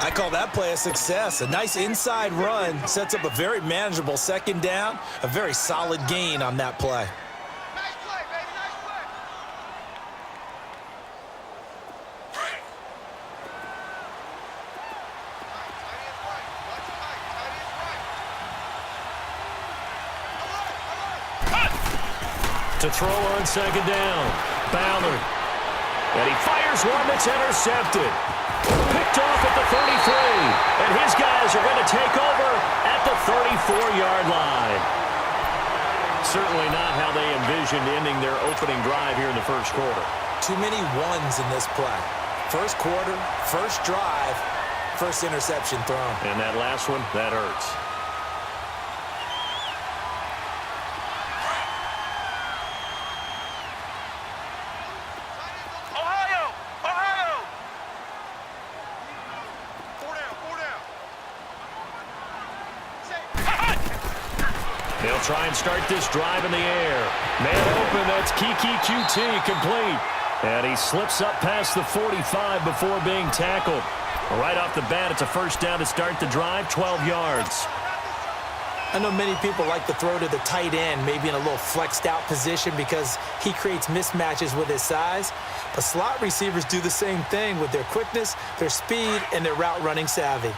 I call that play a success. A nice inside run sets up a very manageable second down, a very solid gain on that play. Nice play, baby, nice play. To throw on second down, Ballard. And he fires one that's intercepted. Picked off at the 33. And his guys are going to take over at the 34-yard line. Certainly not how they envisioned ending their opening drive here in the first quarter. Too many ones in this play. First quarter, first drive, first interception thrown. And that last one, that hurts. They'll try and start this drive in the air. Man open, that's Kiki QT complete. And he slips up past the 45 before being tackled. Right off the bat, it's a first down to start the drive, 12 yards. I know many people like to throw to the tight end, maybe in a little flexed out position because he creates mismatches with his size. But slot receivers do the same thing with their quickness, their speed, and their route running savvy.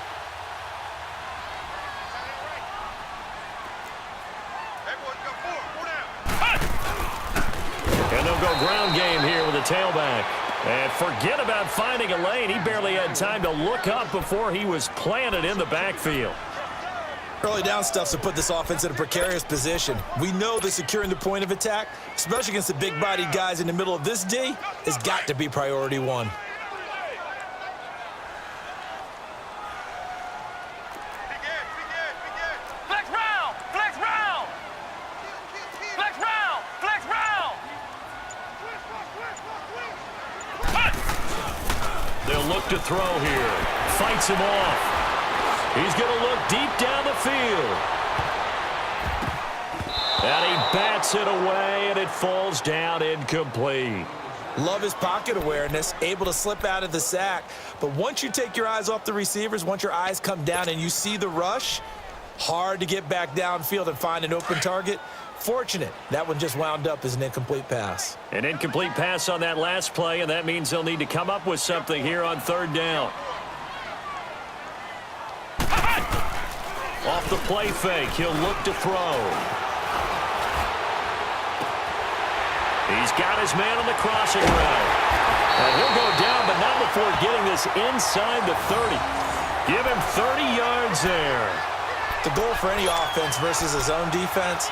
And they'll go ground game here with a tailback. And forget about finding a lane. He barely had time to look up before he was planted in the backfield. Early down stuffs to put this offense in a precarious position. We know that securing the point of attack, especially against the big-bodied guys in the middle of this D, has got to be priority one. They'll look to throw here. Fights him off. He's going to look deep down the field. And he bats it away, and it falls down incomplete. Love his pocket awareness, able to slip out of the sack. But once you take your eyes off the receivers, once your eyes come down and you see the rush, hard to get back downfield and find an open target. Fortunate, that one just wound up as an incomplete pass. An incomplete pass on that last play, and that means they'll need to come up with something here on third down. Off the play fake, he'll look to throw. He's got his man on the crossing route. And he'll go down, but not before getting this inside the 30. Give him 30 yards there. The goal for any offense versus his own defense,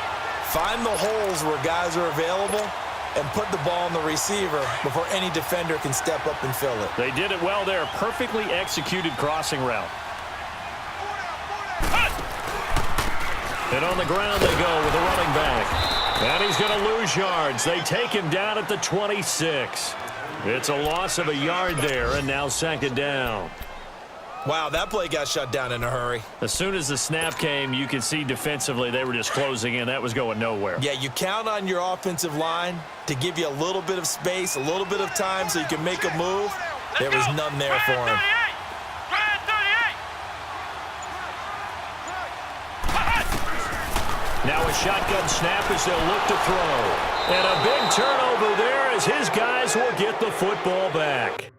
find the holes where guys are available and put the ball on the receiver before any defender can step up and fill it. They did it well there. Perfectly executed crossing route. And on the ground they go with a running back. And he's going to lose yards. They take him down at the 26. It's a loss of a yard there, and now second down. Wow, that play got shut down in a hurry. As soon as the snap came, you could see defensively they were just closing in. That was going nowhere. Yeah, you count on your offensive line to give you a little bit of space, a little bit of time so you can make a move. There was none there for him. Now a shotgun snap as they'll look to throw. And a big turnover there as his guys will get the football back.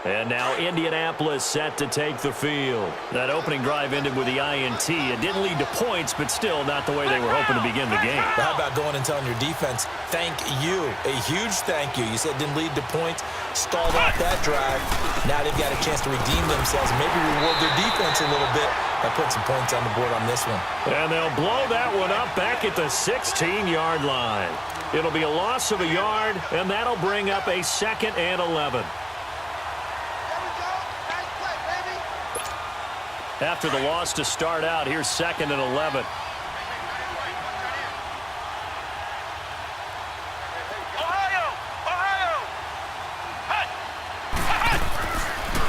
And now Indianapolis set to take the field. That opening drive ended with the INT. It didn't lead to points, but still not the way they were hoping to begin the game. But how about going and telling your defense, thank you, a huge thank you. You said didn't lead to points, stalled off that drive. Now they've got a chance to redeem themselves and maybe reward their defense a little bit by putting some points on the board on this one. And they'll blow that one up back at the 16-yard line. It'll be a loss of a yard, and that'll bring up a 2nd and 11. After the loss to start out, here's 2nd and 11.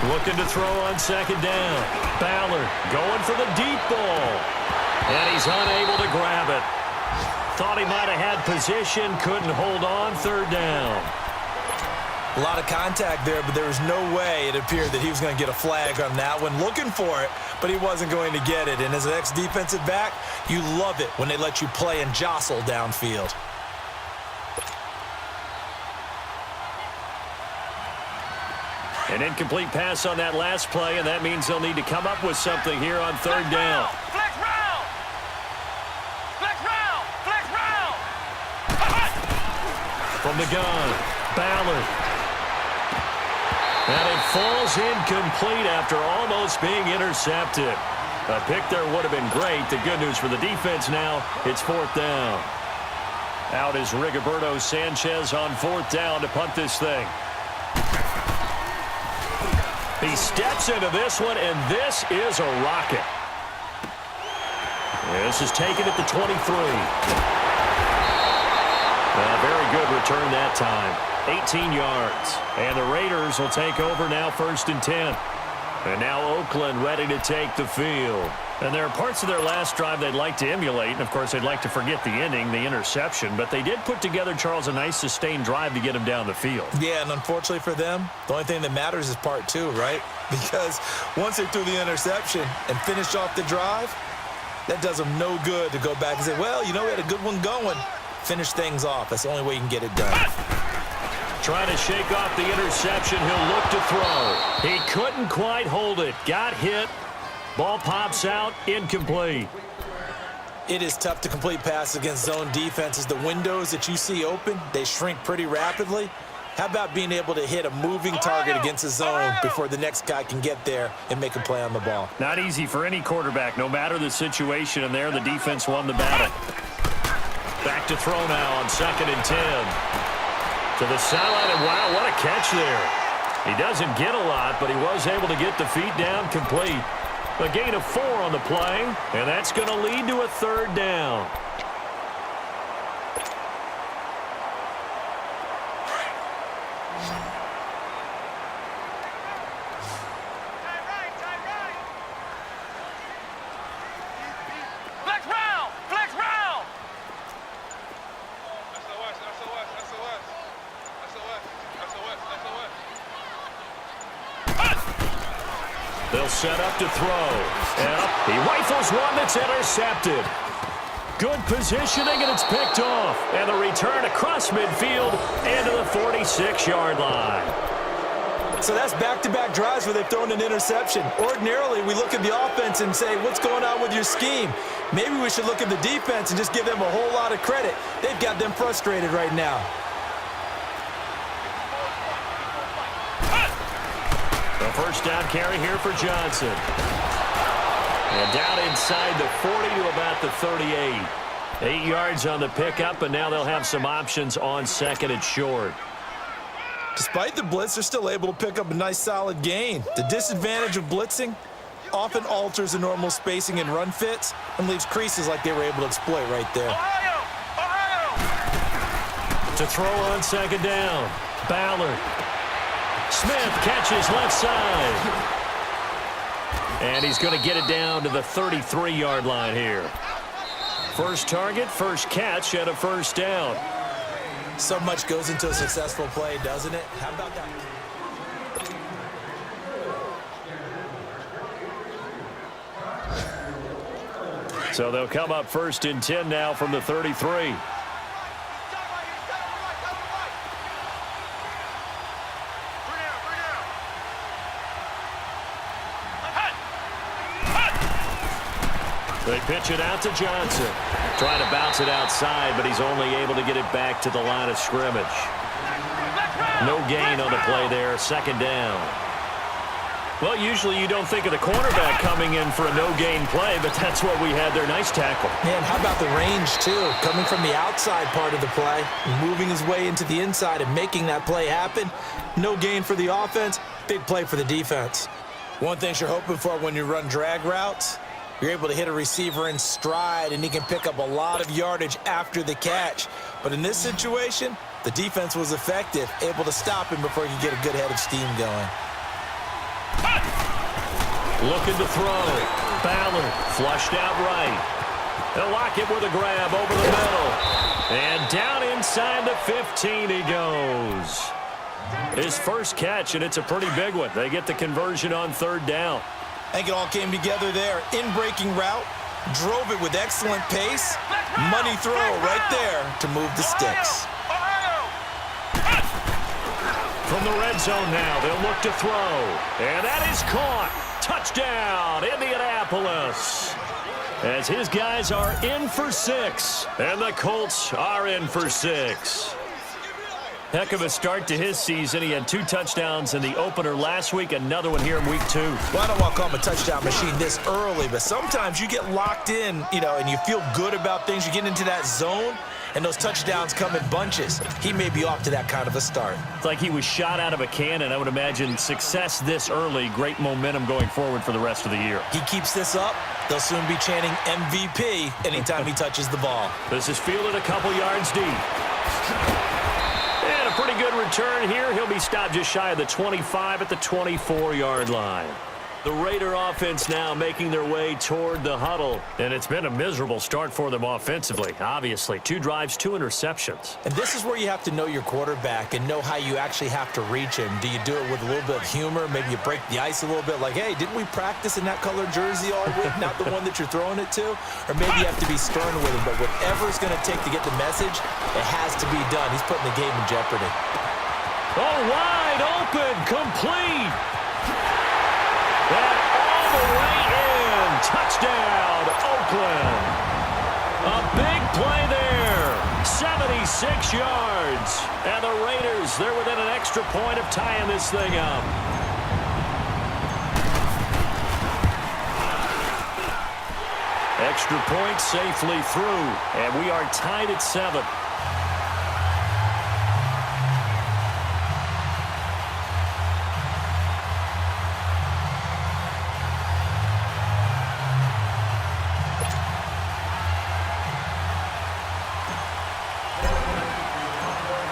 Looking to throw on 2nd down. Ballard going for the deep ball. And he's unable to grab it. Thought he might have had position, couldn't hold on, 3rd down. A lot of contact there, but there was no way it appeared that he was going to get a flag on that one. Looking for it, but he wasn't going to get it. And as an ex-defensive back, you love it when they let you play and jostle downfield. An incomplete pass on that last play, and that means they'll need to come up with something here on 3rd down. Flex round! Flex round! Flex round! From the gun, Ballard. And it falls incomplete after almost being intercepted. A pick there would have been great. The good news for the defense now, it's 4th down. Out is Rigoberto Sanchez on 4th down to punt this thing. He steps into this one, and this is a rocket. This is taken at the 23. A very good return that time. 18 yards. And the Raiders will take over now 1st and 10. And now Oakland ready to take the field. And there are parts of their last drive they'd like to emulate. And, of course, they'd like to forget the ending, the interception. But they did put together, Charles, a nice sustained drive to get him down the field. Yeah, and unfortunately for them, the only thing that matters is part 2, right? Because once they threw the interception and finished off the drive, that does them no good to go back and say, well, you know, we had a good one going. Finish things off. That's the only way you can get it done. Trying to shake off the interception. He'll look to throw. He couldn't quite hold it. Got hit. Ball pops out. Incomplete. It is tough to complete passes against zone defenses. The windows that you see open, they shrink pretty rapidly. How about being able to hit a moving target against a zone before the next guy can get there and make a play on the ball? Not easy for any quarterback, no matter the situation. And there, the defense won the battle. Back to throw now on 2nd and 10. To the sideline, and wow, what a catch there. He doesn't get a lot, but he was able to get the feet down complete. A gain of 4 on the play, and that's going to lead to a 3rd down. Flex round! Flex round! They'll set up to throw. And up. He rifles one that's intercepted. Good positioning, and it's picked off. And the return across midfield and to the 46-yard line. So that's back-to-back drives where they've thrown an interception. Ordinarily, we look at the offense and say, what's going on with your scheme? Maybe we should look at the defense and just give them a whole lot of credit. They've got them frustrated right now. The first down carry here for Johnson. And down inside the 40 to about the 38. 8 yards on the pickup, and now they'll have some options on 2nd and short. Despite the blitz, they're still able to pick up a nice, solid gain. The disadvantage of blitzing often alters the normal spacing and run fits and leaves creases like they were able to exploit right there. To throw on 2nd down, Ballard. Smith catches left side. And he's going to get it down to the 33-yard line here. First target, first catch, and a 1st down. So much goes into a successful play, doesn't it? How about that? So they'll come up 1st and 10 now from the 33. Pitch it out to Johnson. Trying to bounce it outside, but he's only able to get it back to the line of scrimmage. No gain on the play there. Second down. Well, usually you don't think of the cornerback coming in for a no-gain play, but that's what we had there. Nice tackle. Man, how about the range, too? Coming from the outside part of the play, moving his way into the inside and making that play happen. No gain for the offense, big play for the defense. One thing you're hoping for when you run drag routes, you're able to hit a receiver in stride, and he can pick up a lot of yardage after the catch. But in this situation, the defense was effective, able to stop him before he could get a good head of steam going. Looking to throw. Ballard flushed out right. They'll lock it with a grab over the middle. And down inside the 15 he goes. His first catch, and it's a pretty big one. They get the conversion on third down. I think it all came together there. In-breaking route, drove it with excellent pace. Money throw right there to move the sticks. From the red zone now, they'll look to throw. And that is caught. Touchdown, Indianapolis. As his guys are in for 6, and the Colts are in for 6. Heck of a start to his season. He had 2 touchdowns in the opener last week, another one here in week 2. Well, I don't want to call him a touchdown machine this early, but sometimes you get locked in, and you feel good about things. You get into that zone, and those touchdowns come in bunches. He may be off to that kind of a start. It's like he was shot out of a cannon. I would imagine success this early, great momentum going forward for the rest of the year. He keeps this up, they'll soon be chanting MVP anytime he touches the ball. This is fielded a couple yards deep. And a pretty good return here. He'll be stopped just shy of the 25 at the 24-yard line. The Raider offense now making their way toward the huddle. And it's been a miserable start for them offensively, obviously. 2 drives, 2 interceptions. And this is where you have to know your quarterback and know how you actually have to reach him. Do you do it with a little bit of humor? Maybe you break the ice a little bit like, hey, didn't we practice in that colored jersey all week? Not the one that you're throwing it to? Or maybe you have to be stern with him. But whatever it's going to take to get the message, it has to be done. He's putting the game in jeopardy. Oh, wide open, complete. And all the way in. Touchdown, Oakland. A big play there. 76 yards. And the Raiders, they're within an extra point of tying this thing up. Extra point safely through. And we are tied at 7.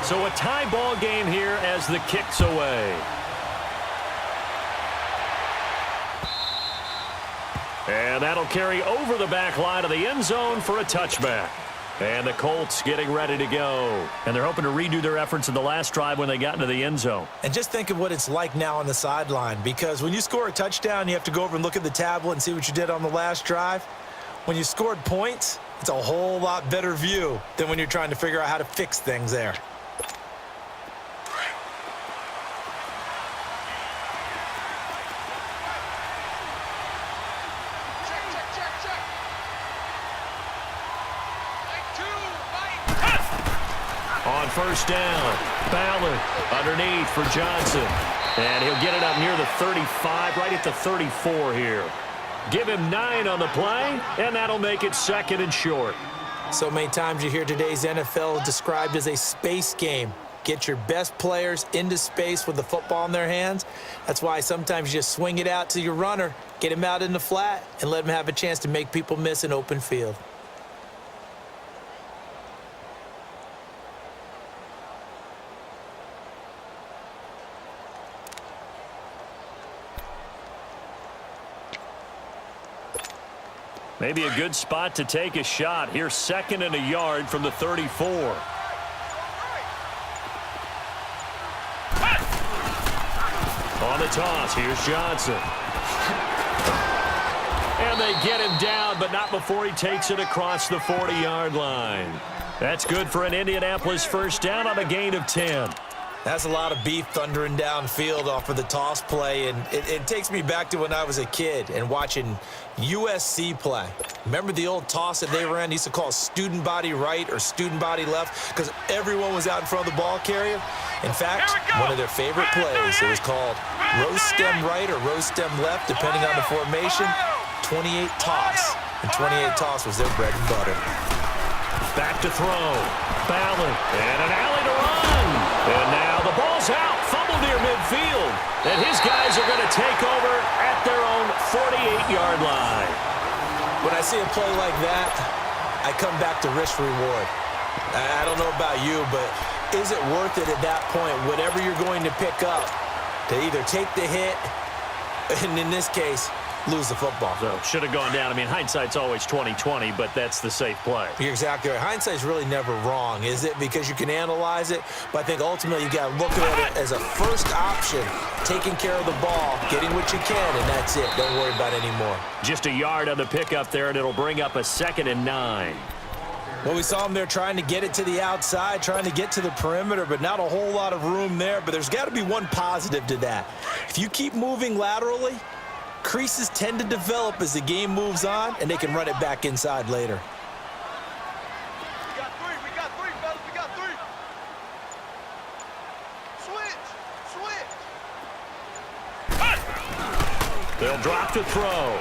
So a tie ball game here as the kick's away. And that'll carry over the back line of the end zone for a touchback. And the Colts getting ready to go. And they're hoping to redo their efforts in the last drive when they got into the end zone. And just think of what it's like now on the sideline, because when you score a touchdown, you have to go over and look at the tablet and see what you did on the last drive. When you scored points, it's a whole lot better view than when you're trying to figure out how to fix things there. On first down, Ballard underneath for Johnson. And he'll get it up near the 35, right at the 34 here. Give him 9 on the play, and that'll make it 2nd and short. So many times you hear today's NFL described as a space game. Get your best players into space with the football in their hands. That's why sometimes you just swing it out to your runner, get him out in the flat, and let him have a chance to make people miss an open field. Maybe a good spot to take a shot. Here, 2nd and a yard from the 34. On the toss, here's Johnson. And they get him down, but not before he takes it across the 40-yard line. That's good for an Indianapolis first down on a gain of 10. That's a lot of beef thundering downfield off of the toss play, and it takes me back to when I was a kid and watching USC play. Remember the old toss that they ran? They used to call student body right or student body left because everyone was out in front of the ball carrier. In fact, one of their favorite plays, it was called rose stem right or rose stem left, depending on the formation, 28 toss. And 28 toss was their bread and butter. Back to throw. Ballard. And an alley to run. And now the ball's out. Fumble near midfield. And his guys are going to take over at their own 48-yard line. When I see a play like that, I come back to risk reward. I don't know about you, but is it worth it at that point, whatever you're going to pick up, to either take the hit, and in this case, lose the football? So should have gone down. I mean, hindsight's always 20/20, but that's the safe play. You're exactly right. Hindsight's really never wrong, is it? Because you can analyze it, but I think ultimately you got to look at it as a first option, taking care of the ball, getting what you can, and that's it. Don't worry about it anymore. Just a yard on the pickup there, and it'll bring up a 2nd and 9. Well, we saw him there trying to get it to the outside, trying to get to the perimeter, but not a whole lot of room there. But there's got to be one positive to that. If you keep moving laterally, creases tend to develop as the game moves on, and they can run it back inside later. We got three, fellas, we got three. Switch. They'll drop to throw.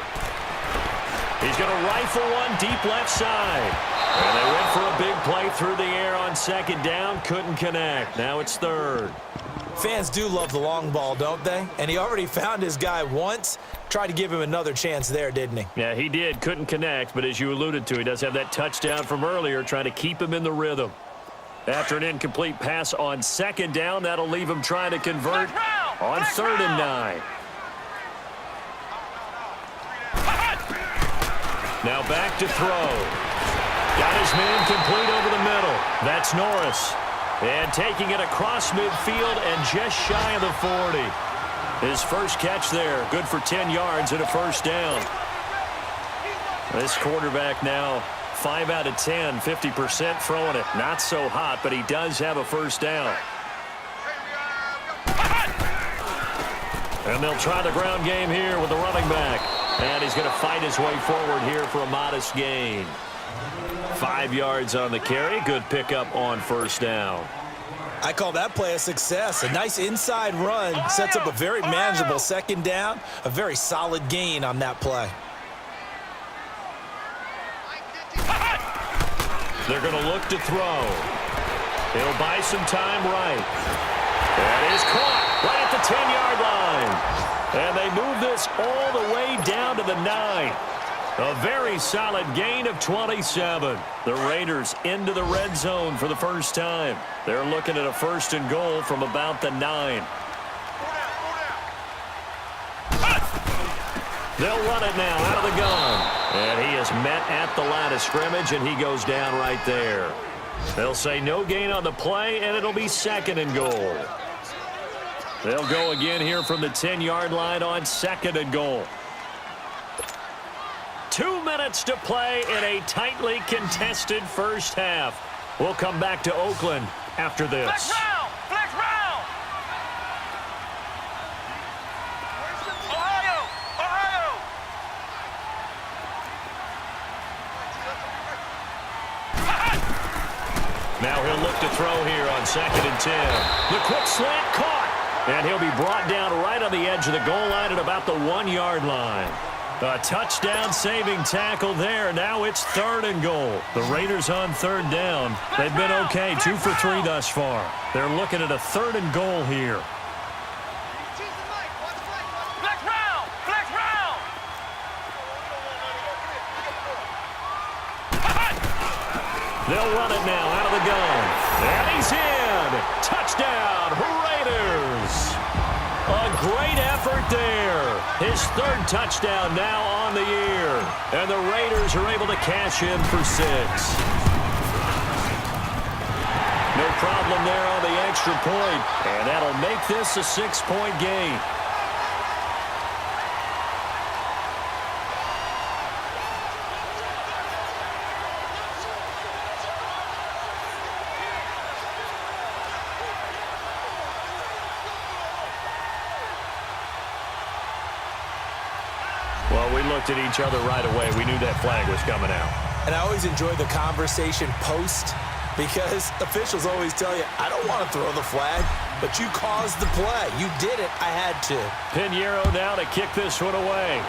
He's going to rifle one deep left side. And they went for a big play through the air on 2nd down. Couldn't connect. Now it's 3rd. Fans do love the long ball, don't they? And he already found his guy once. Tried to give him another chance there, didn't he? Yeah, he did. Couldn't connect, but as you alluded to, he does have that touchdown from earlier, trying to keep him in the rhythm. After an incomplete pass on 2nd down, that'll leave him trying to convert on 3rd and 9. Now back to throw. Got his man complete over the middle. That's Norris. And taking it across midfield and just shy of the 40. His first catch there, good for 10 yards and a 1st down. This quarterback now 5 out of 10, 50% throwing it. Not so hot, but he does have a 1st down. And they'll try the ground game here with the running back. And he's going to fight his way forward here for a modest gain. 5 yards on the carry. Good pickup on 1st down. I call that play a success. A nice inside run sets up a very manageable 2nd down. A very solid gain on that play. They're going to look to throw. He'll buy some time right. That is caught right at the 10-yard line. And they move this all the way down to the 9. A very solid gain of 27. The Raiders into the red zone for the first time. They're looking at a 1st and goal from about the 9. They'll run it now out of the gun. And he is met at the line of scrimmage, and he goes down right there. They'll say no gain on the play, and it'll be 2nd and goal. They'll go again here from the 10-yard line on 2nd and goal. 2 minutes to play in a tightly contested first half. We'll come back to Oakland after this. Flex round! Flex round! Ohio! Now he'll look to throw here on 2nd and 10. The quick slant caught. And he'll be brought down right on the edge of the goal line at about the 1-yard line. A touchdown-saving tackle there. Now it's 3rd and goal. The Raiders on 3rd down. They've been okay, 2 for 3 thus far. They're looking at a 3rd and goal here. Flex round! Flex round! They'll run it now out of the gun. And he's in. Touchdown, Raiders. A great effort there. His 3rd touchdown now on the year. And the Raiders are able to cash in for 6. No problem there on the extra point. And that'll make this a 6-point game. looked at each other right away. We knew that flag was coming out. And I always enjoy the conversation post because officials always tell you, I don't want to throw the flag, but you caused the play. You did it. I had to. Pinheiro now to kick this one away.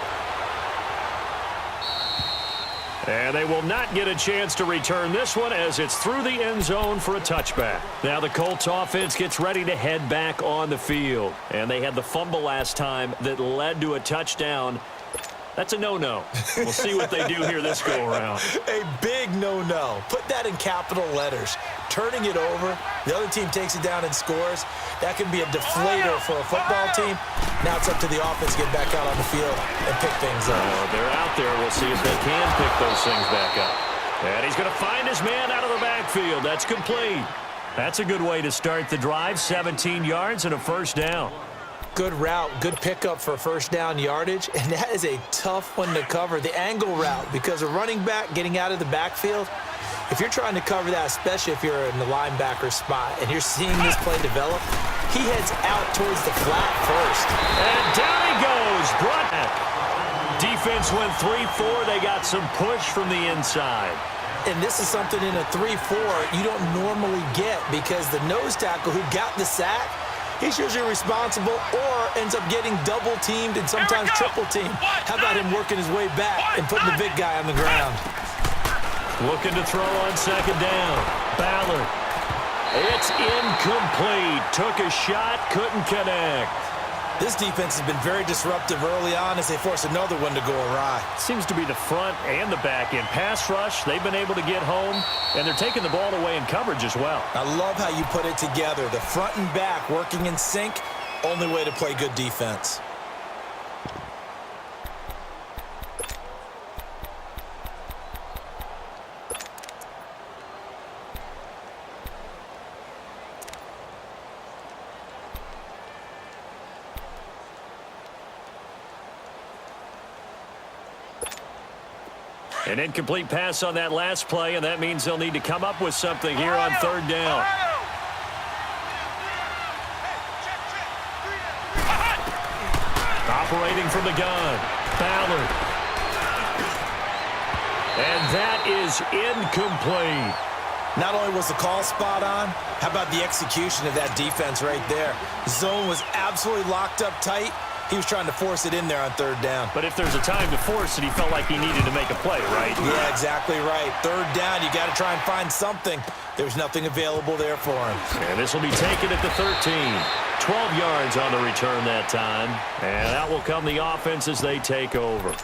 And they will not get a chance to return this one as it's through the end zone for a touchback. Now the Colts offense gets ready to head back on the field. And they had the fumble last time that led to a touchdown. That's a no-no. We'll see what they do here this go-around. A big no-no. Put that in capital letters. Turning it over, the other team takes it down and scores. That can be a deflator for a football team. Now it's up to the offense to get back out on the field and pick things up. They're out there. We'll see if they can pick those things back up. And he's going to find his man out of the backfield. That's complete. That's a good way to start the drive. 17 yards and a first down. Good route, good pickup for first down yardage, and that is a tough one to cover, the angle route, because a running back getting out of the backfield, if you're trying to cover that, especially if you're in the linebacker spot and you're seeing this play develop, he heads out towards the flat first. And down he goes. Brought back. Defense went 3-4. They got some push from the inside. And this is something in a 3-4 you don't normally get because the nose tackle who got the sack, he's usually responsible or ends up getting double-teamed and sometimes triple-teamed. How about him working his way back and putting the big guy on the ground? Looking to throw on second down. Ballard. It's incomplete. Took a shot, couldn't connect. This defense has been very disruptive early on as they force another one to go awry. Seems to be the front and the back end. Pass rush, they've been able to get home, and they're taking the ball away in coverage as well. I love how you put it together. The front and back working in sync, only way to play good defense. An incomplete pass on that last play, and that means they'll need to come up with something here on third down. Operating from the gun, Ballard. And that is incomplete. Not only was the call spot on, how about the execution of that defense right there? Zone was absolutely locked up tight. He was trying to force it in there on third down. But if there's a time to force it, he felt like he needed to make a play, right? Yeah, exactly right. Third down, you got to try and find something. There's nothing available there for him. And this will be taken at the 13. 12 yards on the return that time. And out will come the offense as they take over.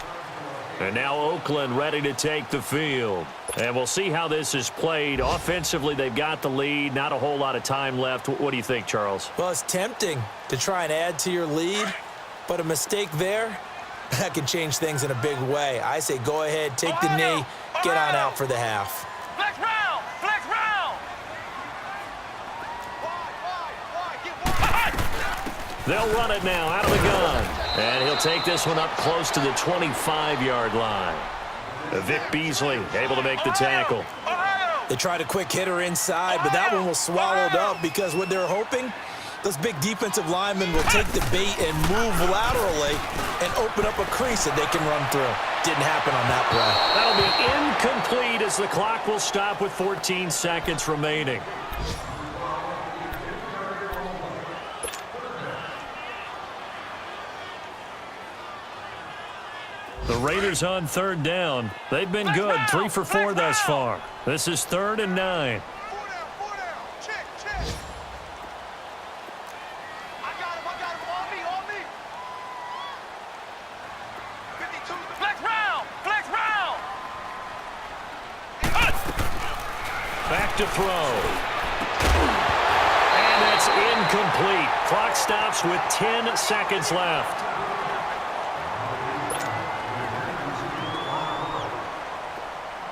And now Oakland ready to take the field. And we'll see how this is played. Offensively, they've got the lead. Not a whole lot of time left. What do you think, Charles? Well, it's tempting to try and add to your lead. But a mistake there, that can change things in a big way. I say go ahead, take the knee, get on out for the half. Flex round! Flex round! They'll run it now out of the gun. And he'll take this one up close to the 25-yard line. Vic Beasley able to make the tackle. They tried a quick hitter inside, but that one was swallowed up because what they're hoping, those big defensive linemen will take the bait and move laterally and open up a crease that they can run through. Didn't happen on that play. That'll be incomplete as the clock will stop with 14 seconds remaining. The Raiders on third down. They've been good, 3 for 4 thus far. This is 3rd and 9. Four down. Check. I got him. On me. 52. Flex round. Back to throw. And that's incomplete. Clock stops with 10 seconds left.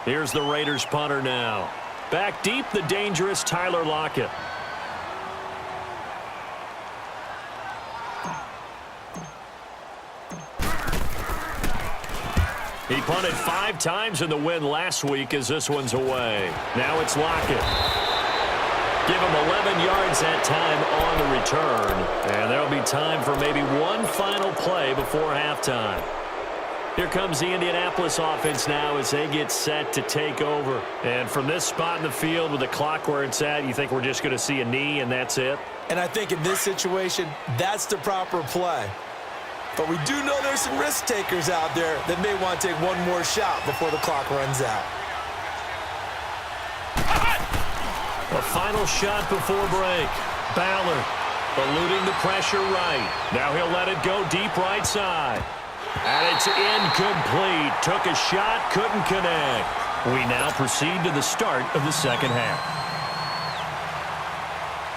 Here's the Raiders punter now. Back deep, the dangerous Tyler Lockett. He punted 5 times in the win last week as this one's away. Now it's Lockett. Give him 11 yards that time on the return. And there'll be time for maybe one final play before halftime. Here comes the Indianapolis offense now as they get set to take over. And from this spot in the field with the clock where it's at, you think we're just going to see a knee and that's it? And I think in this situation, that's the proper play. But we do know there's some risk takers out there that may want to take one more shot before the clock runs out. A final shot before break. Ballard eluding the pressure right. Now he'll let it go deep right side. And it's incomplete. Took a shot, couldn't connect. We now proceed to the start of the second half.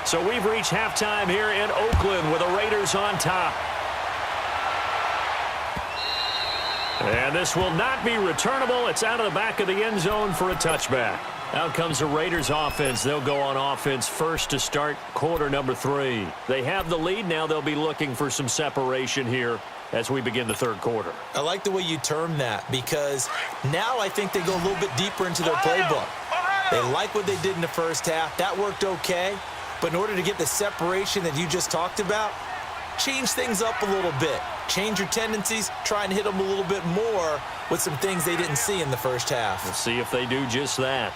So we've reached halftime here in Oakland with the Raiders on top. And this will not be returnable. It's out of the back of the end zone for a touchback. Out comes the Raiders offense. They'll go on offense first to start quarter number 3. They have the lead. Now they'll be looking for some separation here as we begin the third quarter. I like the way you term that because now I think they go a little bit deeper into their playbook. They like what they did in the first half. That worked okay. But in order to get the separation that you just talked about, change things up a little bit. Change your tendencies. Try and hit them a little bit more with some things they didn't see in the first half. We'll see if they do just that.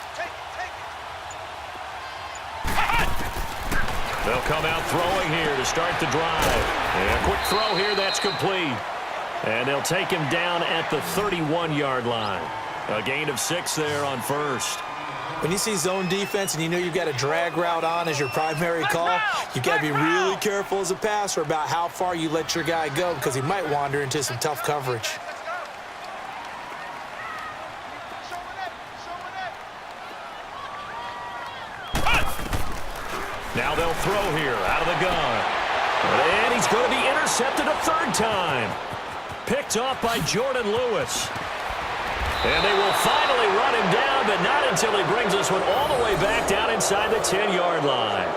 They'll come out throwing here to start the drive. And a quick throw here, that's complete. And they'll take him down at the 31-yard line. A gain of 6 there on first. When you see zone defense and you know you've got a drag route on as your primary call, you've got to be really careful as a passer about how far you let your guy go because he might wander into some tough coverage. Now they'll throw here out of the gun. And he's going to be intercepted a third time. Picked off by Jordan Lewis. And they will finally run him down, but not until he brings this one all the way back down inside the 10-yard line.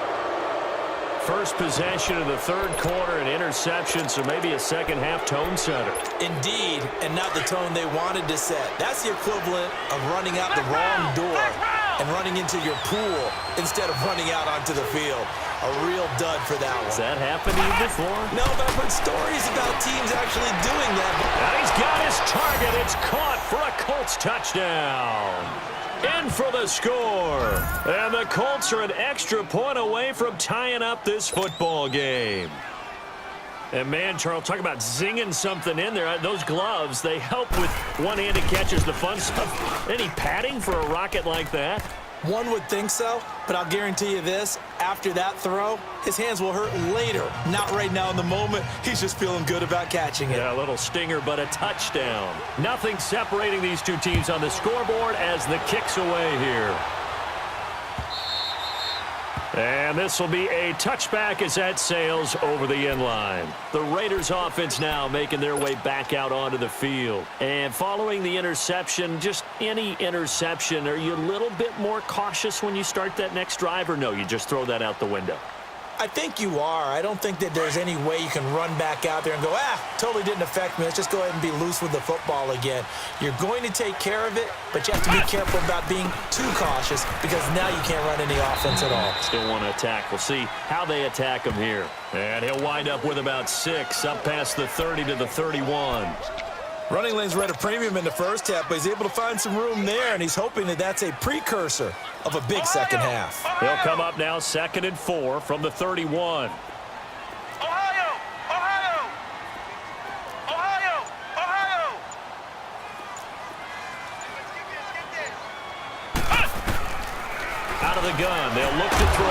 First possession of the third quarter, an interception, so maybe a second-half tone setter. Indeed, and not the tone they wanted to set. That's the equivalent of running out the wrong door and running into your pool instead of running out onto the field. A real dud for that one. Has that happened to you before? No, but I've heard stories about teams actually doing that. And he's got his target. It's caught for a Colts touchdown. In for the score. And the Colts are an extra point away from tying up this football game. And, man, Charles, talk about zinging something in there. Those gloves, they help with one-handed catches, the fun stuff. Any padding for a rocket like that? One would think so, but I'll guarantee you this. After that throw, his hands will hurt later. Not right now in the moment. He's just feeling good about catching it. Yeah, a little stinger, but a touchdown. Nothing separating these two teams on the scoreboard as the kick's away here. And this will be a touchback as that sails over the end line. The Raiders offense now making their way back out onto the field. And following the interception, just any interception, are you a little bit more cautious when you start that next drive, or no, you just throw that out the window? I think you are. I don't think that there's any way you can run back out there and go, totally didn't affect me. Let's just go ahead and be loose with the football again. You're going to take care of it, but you have to be careful about being too cautious because now you can't run any offense at all. Still want to attack. We'll see how they attack him here. And he'll wind up with about 6, up past the 30 to the 31. Running lanes were at a premium in the first half, but he's able to find some room there, and he's hoping that that's a precursor of a big second half. He'll come up now 2nd and 4 from the 31. Out of the gun, they'll look to throw.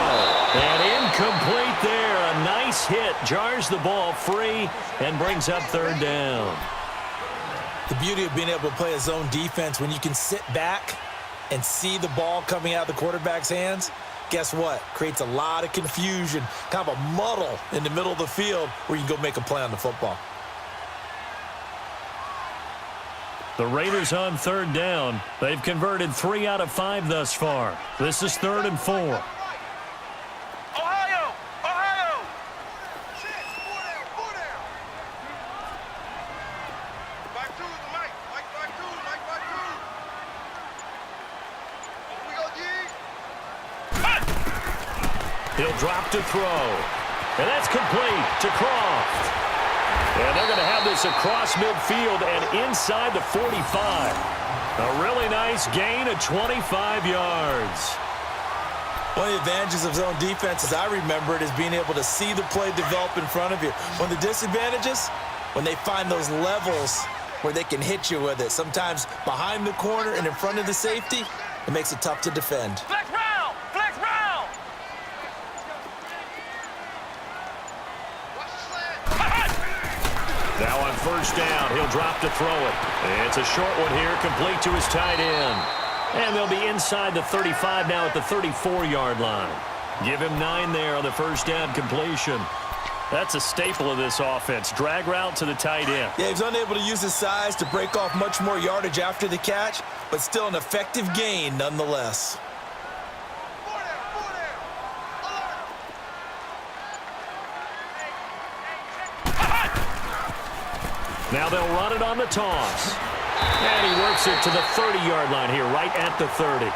And incomplete there. A nice hit. Jars the ball free and brings up 3rd down. The beauty of being able to play a zone defense when you can sit back and see the ball coming out of the quarterback's hands, guess what? Creates a lot of confusion, kind of a muddle in the middle of the field where you can go make a play on the football. The Raiders on 3rd down. They've converted 3 out of 5 thus far. This is 3rd and 4. He'll drop to throw. And that's complete to Croft. And they're going to have this across midfield and inside the 45. A really nice gain of 25 yards. One of the advantages of zone defense, as I remember it, is being able to see the play develop in front of you. One of the disadvantages, when they find those levels where they can hit you with it, sometimes behind the corner and in front of the safety, it makes it tough to defend. Flex round! Flex round! Watch the slant. Now on first down, he'll drop to throw it. It's a short one here, complete to his tight end. And they'll be inside the 35 now at the 34-yard line. Give him 9 there on the first down completion. That's a staple of this offense. Drag route to the tight end. Yeah, he's unable to use his size to break off much more yardage after the catch, but still an effective gain nonetheless. Now they'll run it on the toss. And he works it to the 30-yard line here, right at the 30.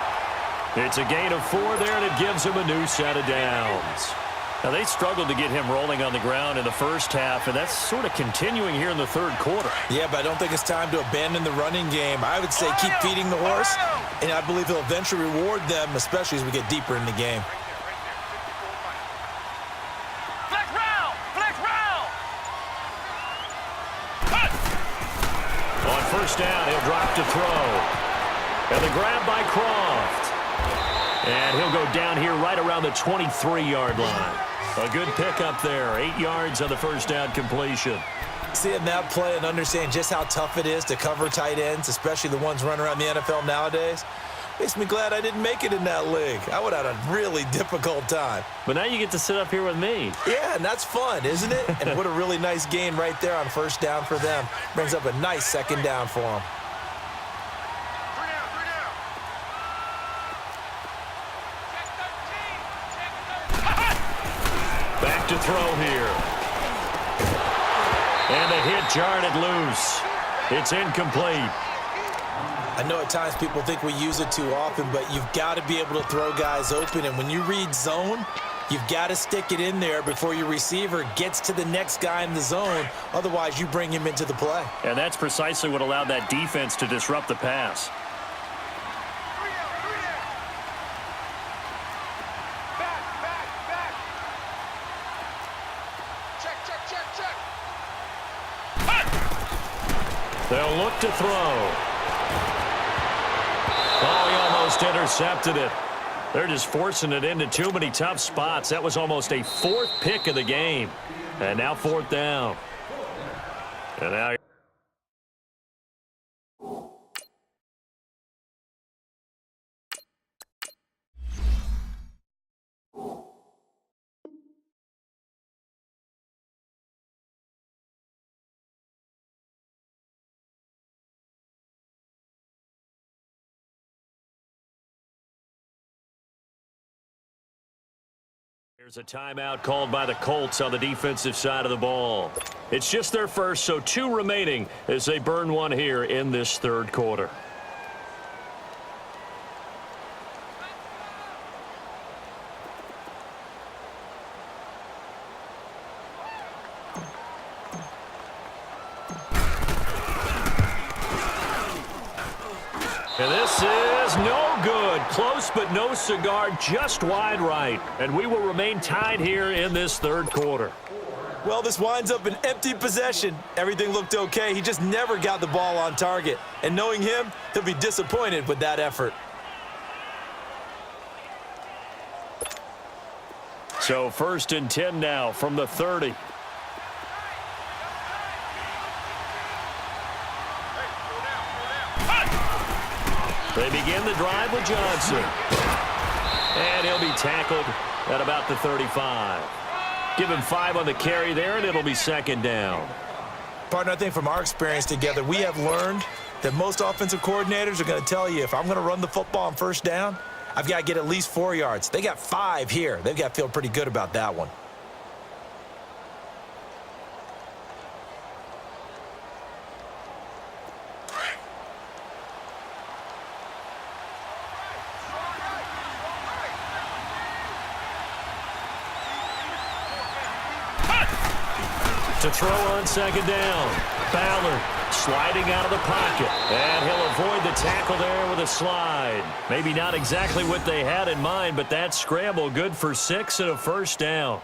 It's a gain of 4 there, and it gives him a new set of downs. Now, they struggled to get him rolling on the ground in the first half, and that's sort of continuing here in the third quarter. Yeah, but I don't think it's time to abandon the running game. I would say keep feeding the horse, and I believe he'll eventually reward them, especially as we get deeper in the game. Flex round! Flex round! On first down, he'll drop to throw. And the grab by Croft. And he'll go down here right around the 23-yard line. A good pickup there. 8 yards on the first down completion. Seeing that play and understanding just how tough it is to cover tight ends, especially the ones running around the NFL nowadays, makes me glad I didn't make it in that league. I would have had a really difficult time. But now you get to sit up here with me. Yeah, and that's fun, isn't it? And what a really nice gain right there on first down for them. Brings up a nice second down for them. Back to throw here. And the hit jarred it loose. It's incomplete. I know at times people think we use it too often, but you've got to be able to throw guys open. And when you read zone, you've got to stick it in there before your receiver gets to the next guy in the zone. Otherwise, you bring him into the play. And that's precisely what allowed that defense to disrupt the pass. They'll look to throw. Oh, he almost intercepted it. They're just forcing it into too many tough spots. That was almost a 4th pick of the game. And now 4th down. And now here's a timeout called by the Colts on the defensive side of the ball. It's just their first, so 2 remaining as they burn one here in this third quarter. And this is no good. Close but no cigar, just wide right. And we will remain tied here in this third quarter. Well, this winds up an empty possession. Everything looked okay. He just never got the ball on target. And knowing him, he'll be disappointed with that effort. So 1st and 10 now from the 30. They begin the drive with Johnson. And he'll be tackled at about the 35. Give him 5 on the carry there, and it'll be 2nd down. Partner, I think from our experience together, we have learned that most offensive coordinators are going to tell you, if I'm going to run the football on first down, I've got to get at least 4 yards. They got 5 here. They've got to feel pretty good about that one. To throw on second down. Ballard sliding out of the pocket. And he'll avoid the tackle there with a slide. Maybe not exactly what they had in mind, but that scramble good for 6 and a first down.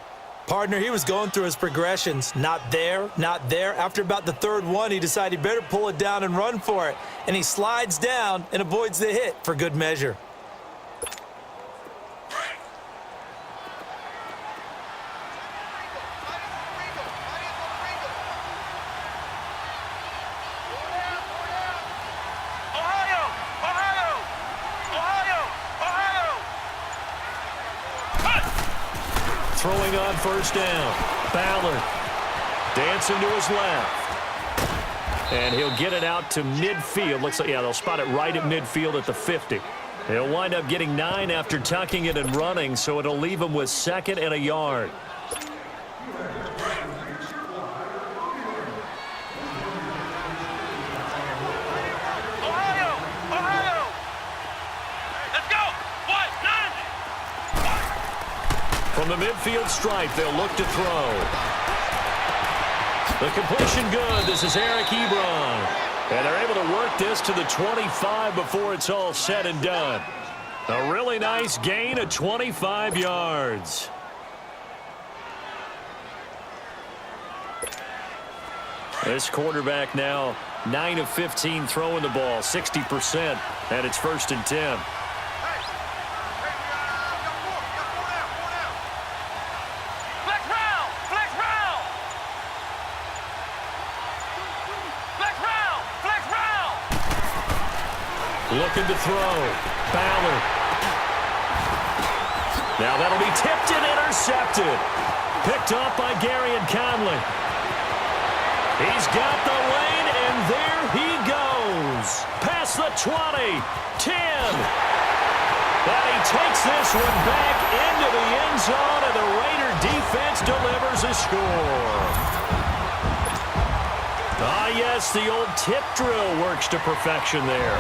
Partner, he was going through his progressions. Not there, not there. After about the third one, he decided he better pull it down and run for it. And he slides down and avoids the hit for good measure. Throwing on first down. Ballard dancing to his left. And he'll get it out to midfield. Looks like, yeah, they'll spot it right at midfield at the 50. He'll wind up getting 9 after tucking it and running, so it'll leave him with 2nd and a yard. From the midfield stripe, they'll look to throw. The completion good. This is Eric Ebron. And they're able to work this to the 25 before it's all said and done. A really nice gain of 25 yards. This quarterback now 9 of 15 throwing the ball, 60%, and it's 1st and 10. Looking to throw. Ballard. Now that'll be tipped and intercepted. Picked off by Gary and Conley. He's got the lane, and there he goes. Past the 20, 10. And he takes this one back into the end zone, and the Raider defense delivers a score. Ah, yes, the old tip drill works to perfection there.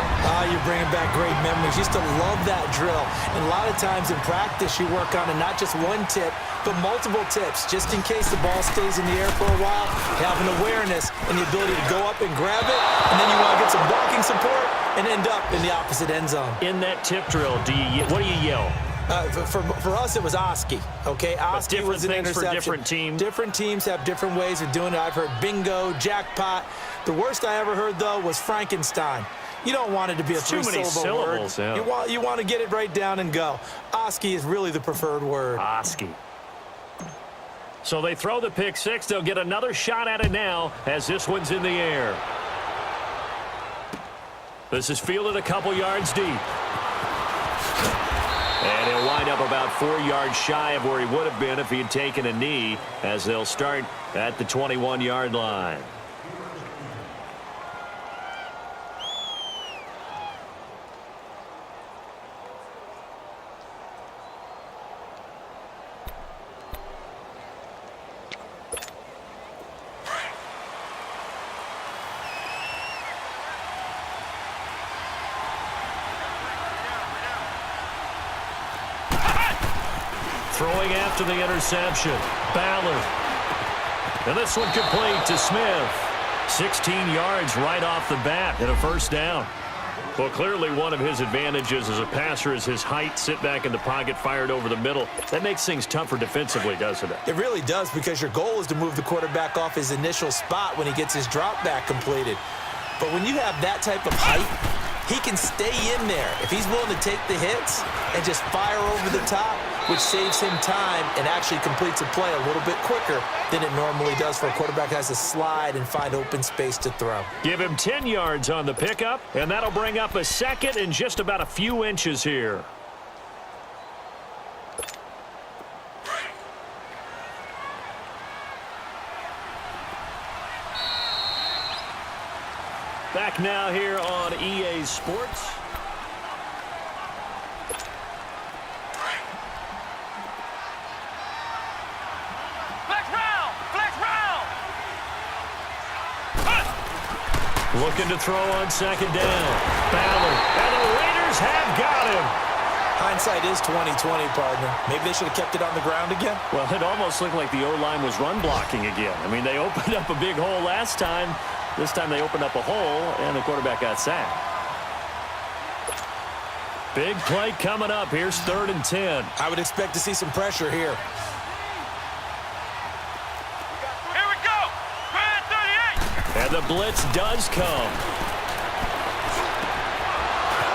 You're bringing back great memories. Used to love that drill. And a lot of times in practice, you work on it, not just one tip, but multiple tips, just in case the ball stays in the air for a while. You have an awareness and the ability to go up and grab it, and then you want to get some blocking support and end up in the opposite end zone. In that tip drill, what do you yell? For us, it was Oski, okay? Oski was an interception. For different teams? Different teams have different ways of doing it. I've heard bingo, jackpot. The worst I ever heard, though, was Frankenstein. You don't want it to be a three-syllable word. Yeah. You want to get it right down and go. Oski is really the preferred word. Oski. So they throw the pick six. They'll get another shot at it now as this one's in the air. This is fielded a couple yards deep. And he'll wind up about 4 yards shy of where he would have been if he had taken a knee, as they'll start at the 21-yard line. Throwing after the interception. Ballard. And this one complete to Smith. 16 yards right off the bat and a first down. Well, clearly one of his advantages as a passer is his height. Sit back in the pocket, fired over the middle. That makes things tougher defensively, doesn't it? It really does, because your goal is to move the quarterback off his initial spot when he gets his drop back completed. But when you have that type of height, he can stay in there if he's willing to take the hits and just fire over the top, which saves him time and actually completes a play a little bit quicker than it normally does for a quarterback that has to slide and find open space to throw. Give him 10 yards on the pickup, and that'll bring up a second and just about a few inches here. Back now here on EA Sports. Looking to throw on second down. Ballard. And the Raiders have got him. Hindsight is 20/20, partner. Maybe they should have kept it on the ground again. Well, it almost looked like the O-line was run blocking again. I mean, they opened up a big hole last time. This time they opened up a hole, and the quarterback got sacked. Big play coming up. Here's 3rd and 10. I would expect to see some pressure here. Here we go. 38. And the blitz does come.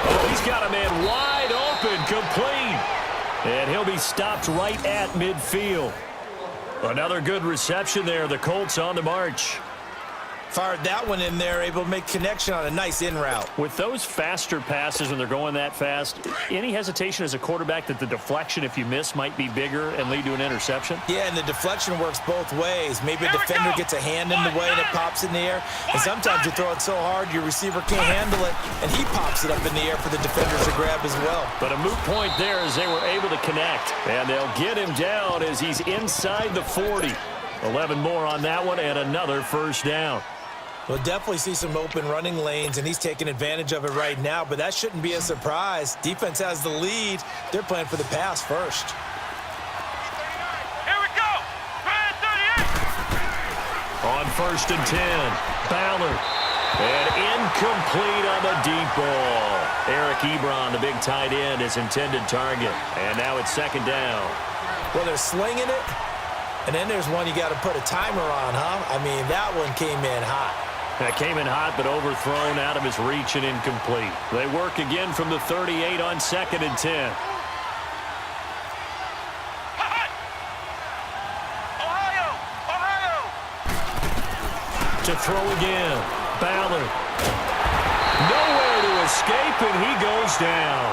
Oh, he's got a man wide open, complete. And he'll be stopped right at midfield. Another good reception there. The Colts on the march. Fired that one in there, able to make connection on a nice in route. With those faster passes when they're going that fast, any hesitation as a quarterback that the deflection, if you miss, might be bigger and lead to an interception? Yeah, and the deflection works both ways. Maybe a defender gets a hand in the way and it pops in the air. And sometimes you throw it so hard your receiver can't handle it, and he pops it up in the air for the defenders to grab as well. But a moot point there as they were able to connect. And they'll get him down as he's inside the 40. 11 more on that one and another first down. We'll definitely see some open running lanes, and he's taking advantage of it right now, but that shouldn't be a surprise. Defense has the lead. They're playing for the pass first. Here we go. 38. On 1st and 10, Ballard. And incomplete on the deep ball. Eric Ebron, the big tight end, is intended target. And now it's 2nd down. Well, they're slinging it, and then there's one you got to put a timer on, huh? I mean, that one came in hot. That came in hot, but overthrown out of his reach and incomplete. They work again from the 38 on 2nd and 10. Ohio. To throw again. Ballard. Nowhere to escape, and he goes down.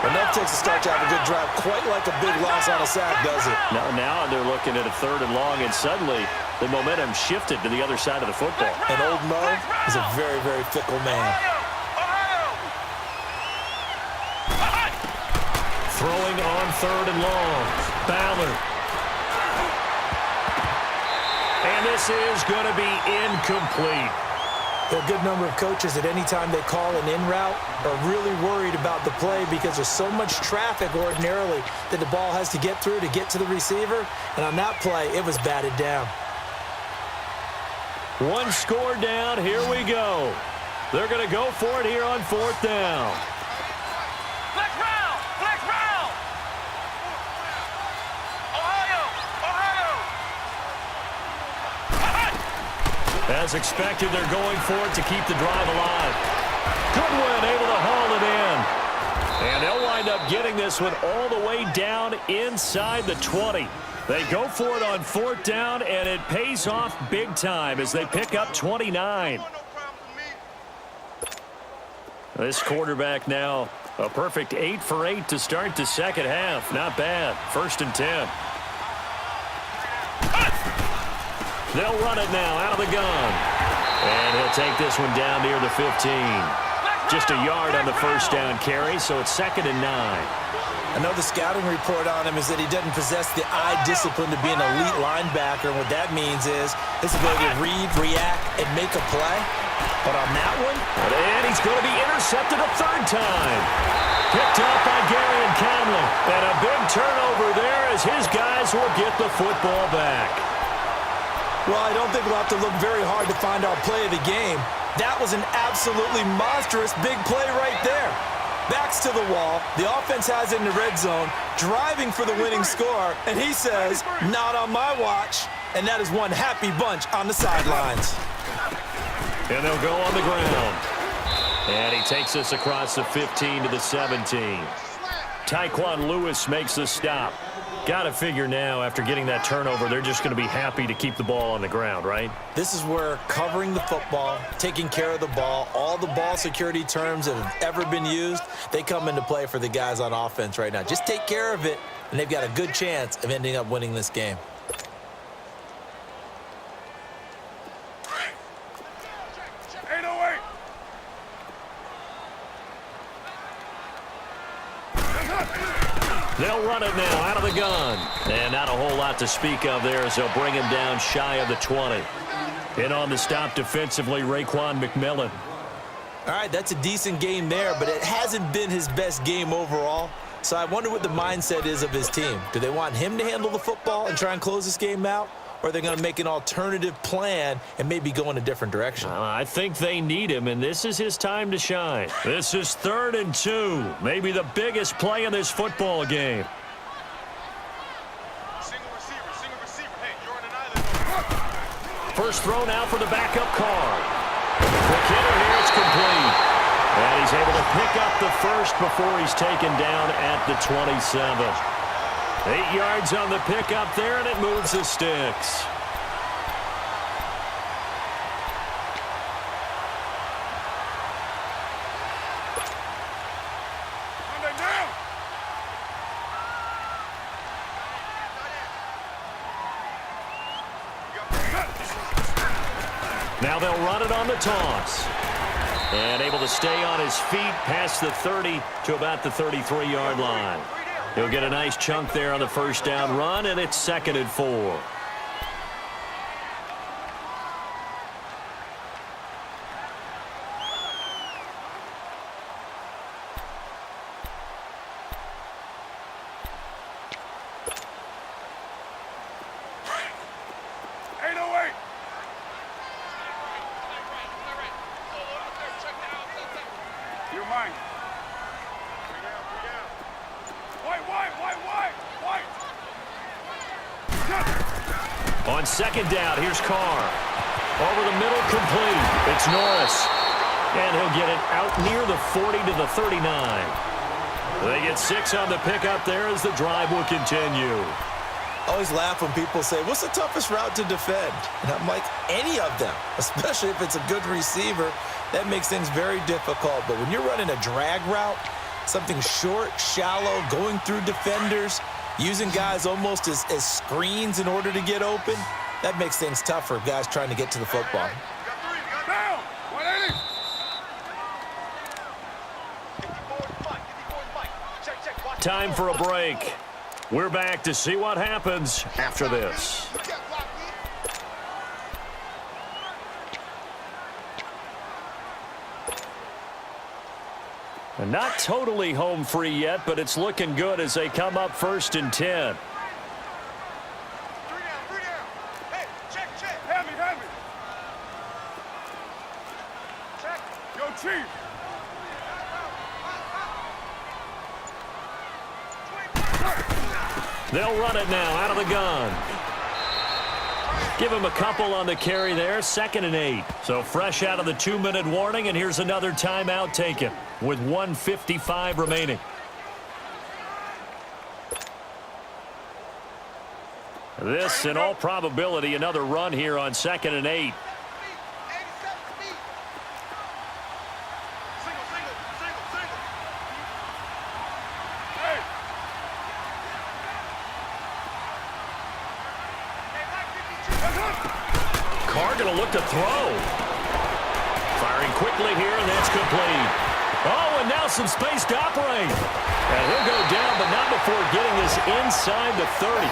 Enough takes a start to have a good drive, quite like a big loss on a sack, does it? Now they're looking at a 3rd and long, and suddenly the momentum shifted to the other side of the football. And old Mo is a very, very fickle man. Throwing on 3rd and long. Ballard. And this is going to be incomplete. There are a good number of coaches at any time they call an in route are really worried about the play because there's so much traffic ordinarily that the ball has to get through to get to the receiver. And on that play, it was batted down. One score down. Here we go. They're going to go for it here on 4th down. Flex round. As expected, they're going for it to keep the drive alive. Goodwin able to haul it in. And they'll wind up getting this one all the way down inside the 20. They go for it on 4th down, and it pays off big time as they pick up 29. This quarterback now a perfect 8 for 8 to start the second half. Not bad. 1st and 10. They'll run it now out of the gun. And he'll take this one down near the 15. Just a yard on the first down carry, so it's 2nd and 9. I know the scouting report on him is that he doesn't possess the eye discipline to be an elite linebacker, and what that means is his ability to read, react, and make a play. But on that one, and he's going to be intercepted a 3rd time. Picked up by Gary and Conley. And a big turnover there as his guys will get the football back. Well, I don't think we'll have to look very hard to find our play of the game. That was an absolutely monstrous big play right there. Backs to the wall. The offense has it in the red zone, driving for the winning score, and he says, not on my watch. And that is one happy bunch on the sidelines. And they'll go on the ground. And he takes this across the 15 to the 17. Tyquan Lewis makes the stop. Got to figure now, after getting that turnover, they're just going to be happy to keep the ball on the ground, right? This is where covering the football, taking care of the ball, all the ball security terms that have ever been used, they come into play for the guys on offense right now. Just take care of it, and they've got a good chance of ending up winning this game. They'll run it now out of the gun. And not a whole lot to speak of there as they'll bring him down shy of the 20. In on the stop defensively, Raekwon McMillan. All right, that's a decent game there, but it hasn't been his best game overall. So I wonder what the mindset is of his team. Do they want him to handle the football and try and close this game out? Or are they going to make an alternative plan and maybe go in a different direction? I think they need him, and this is his time to shine. This is 3rd and 2, maybe the biggest play in this football game. Single receiver. Hey, you're on an island. First throw now for the backup Carr. Quick hitter here, it's complete. And he's able to pick up the first before he's taken down at the 27. 8 yards on the pickup there, and it moves the sticks. Now they'll run it on the toss. And able to stay on his feet past the 30 to about the 33-yard line. He'll get a nice chunk there on the first down run, and it's 2nd and 4. On 2nd down, here's Carr. Over the middle, complete. It's Norris. And he'll get it out near the 40 to the 39. They get 6 on the pickup there as the drive will continue. I always laugh when people say, what's the toughest route to defend? And I'm like, any of them, especially if it's a good receiver. That makes things very difficult. But when you're running a drag route, something short, shallow, going through defenders, using guys almost as screens in order to get open, that makes things tough for guys trying to get to the football. Down! 180! Time for a break. We're back to see what happens after this. And not totally home free yet, but it's looking good as they come up 1st and 10. 3 down. Hey, check. Hand me. Check. Yo, Chief. They'll run it now out of the gun. Give him a couple on the carry there, 2nd and 8. So fresh out of the 2-minute warning, and here's another timeout taken with 1:55 remaining. This, in all probability, another run here on 2nd and 8. Carr going to look to throw. Firing quickly here, and that's complete. Oh, and now some space to operate. And he'll go down, but not before getting this inside the 30.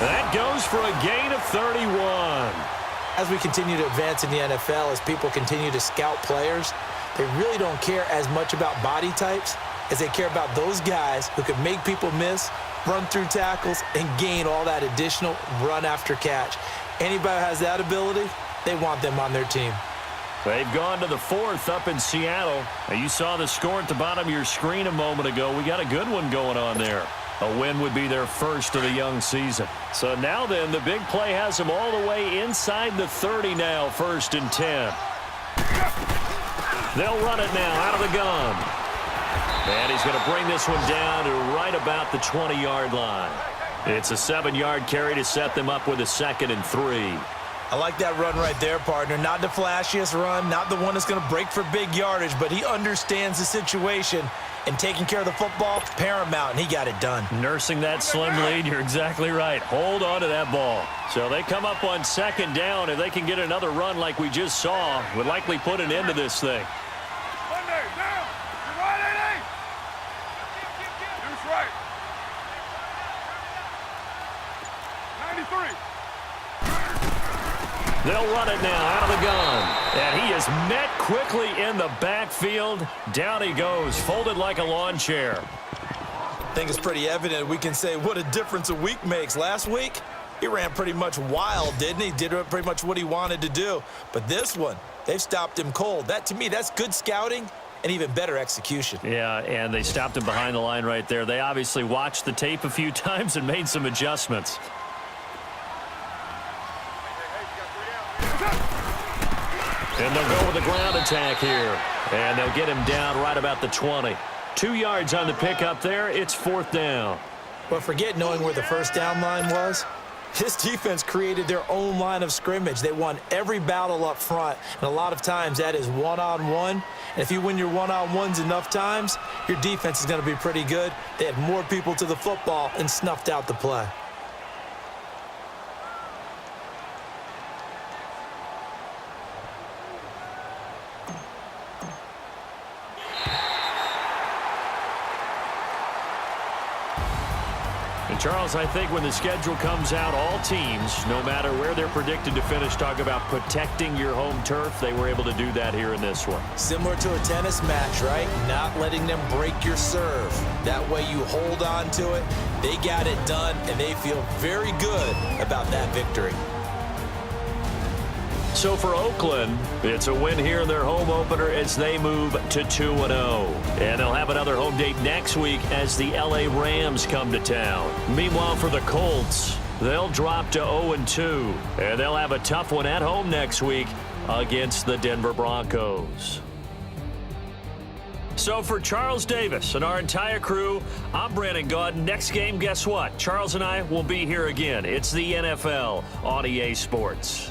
That goes for a gain of 31. As we continue to advance in the NFL, as people continue to scout players, they really don't care as much about body types as they care about those guys who can make people miss, run through tackles, and gain all that additional run after catch. Anybody who has that ability, they want them on their team. They've gone to the 4th up in Seattle. Now, you saw the score at the bottom of your screen a moment ago. We got a good one going on there. A win would be their first of the young season. So now then, the big play has them all the way inside the 30 now, 1st and 10. They'll run it now out of the gun. And he's going to bring this one down to right about the 20-yard line. It's a 7-yard carry to set them up with a 2nd and 3. I like that run right there, partner. Not the flashiest run, not the one that's going to break for big yardage, but he understands the situation, and taking care of the football, paramount, and he got it done. Nursing that slim lead, you're exactly right. Hold on to that ball. So they come up on 2nd down. If they can get another run like we just saw, would likely put an end to this thing. Monday, down. You're right, 80. Deuce right. 93. They'll run it now out of the gun. And he is met quickly in the backfield. Down he goes, folded like a lawn chair. I think it's pretty evident we can say what a difference a week makes. Last week, he ran pretty much wild, didn't he? Did pretty much what he wanted to do. But this one, they've stopped him cold. That, to me, that's good scouting and even better execution. Yeah, and they stopped him behind the line right there. They obviously watched the tape a few times and made some adjustments. And they'll go with a ground attack here. And they'll get him down right about the 20. 2 yards on the pickup there. It's 4th down. But forget knowing where the first down line was. This defense created their own line of scrimmage. They won every battle up front, and a lot of times that is one-on-one. And if you win your one-on-ones enough times, your defense is going to be pretty good. They had more people to the football and snuffed out the play. And Charles, I think when the schedule comes out, all teams, no matter where they're predicted to finish, talk about protecting your home turf. They were able to do that here in this one. Similar to a tennis match, right? Not letting them break your serve. That way you hold on to it. They got it done, and they feel very good about that victory. So for Oakland, it's a win here in their home opener as they move to 2-0. And they'll have another home date next week as the LA Rams come to town. Meanwhile, for the Colts, they'll drop to 0-2. And they'll have a tough one at home next week against the Denver Broncos. So for Charles Davis and our entire crew, I'm Brandon Gaudin. Next game, guess what? Charles and I will be here again. It's the NFL on EA Sports.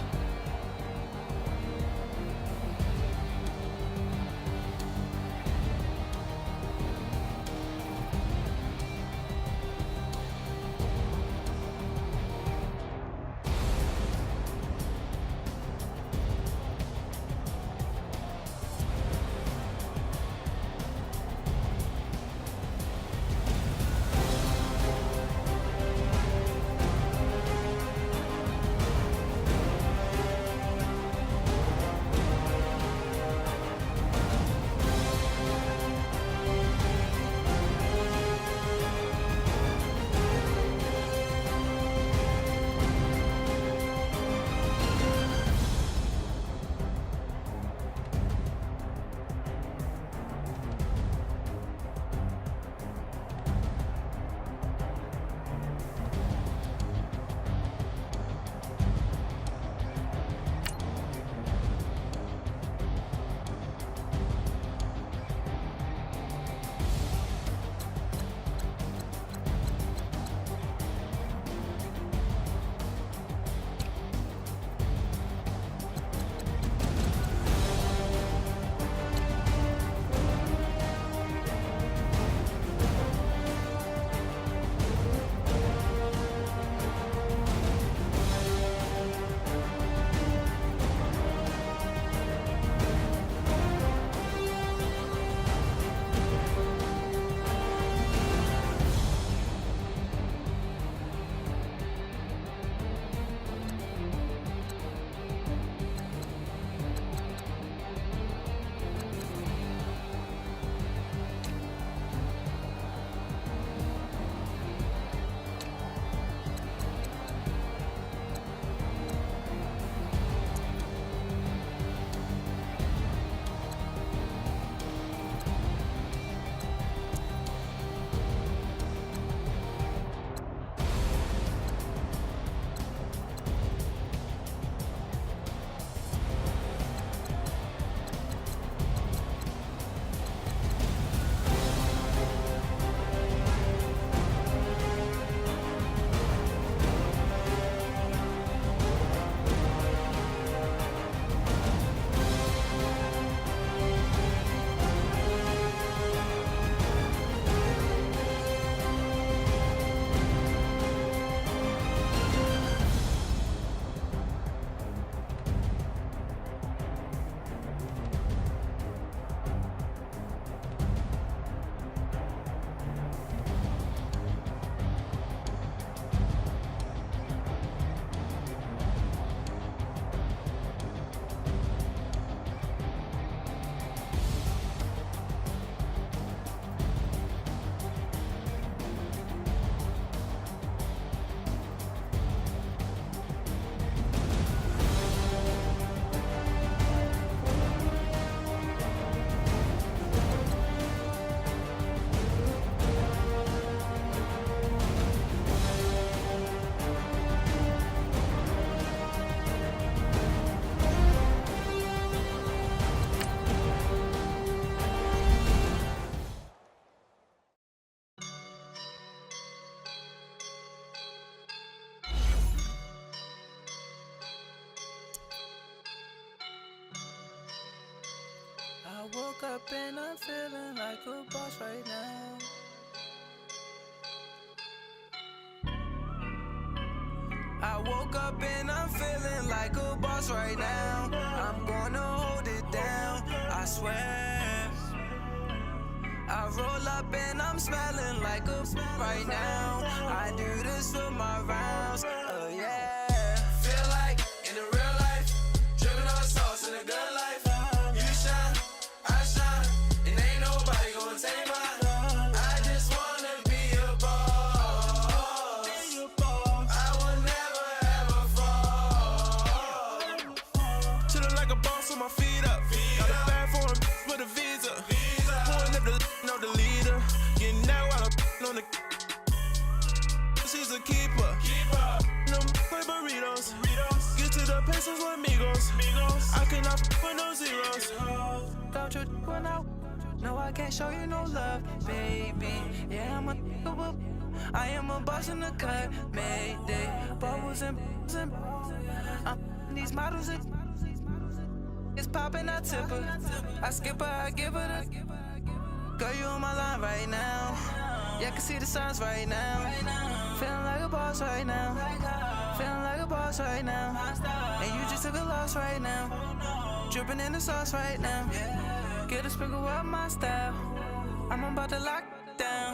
woke up and I'm feeling like a boss right now. I'm gonna hold it down, I swear. I roll up and I'm smelling like a right now. I do this for my rounds, yeah. Feel like in the real life, dripping on sauce in a good life. You shine, I shine, and ain't nobody gonna take mine. I just wanna be a boss. I will never ever fall. Chillin' like a boss with my feet up. Got a bag for a with a visa. Pulling up the know the leader. Getting that while I'm on the. She's a keeper. No play burritos. Get to the pesos with amigos. I cannot with no zeros. Don't you run out? No, I can't show you no love, baby. Yeah, I'm a whoop. I am a boss in the cut, Mayday. Bubbles and I'm these models. It's poppin', I tip her. I skip her, I give her the. Girl, you on my line right now. Yeah, I can see the signs right now. Feeling like a boss right now. Feeling like a boss right now. And you just took a loss right now. Dripping in the sauce right now. Get a sprinkle up my style. I'm about to lock down.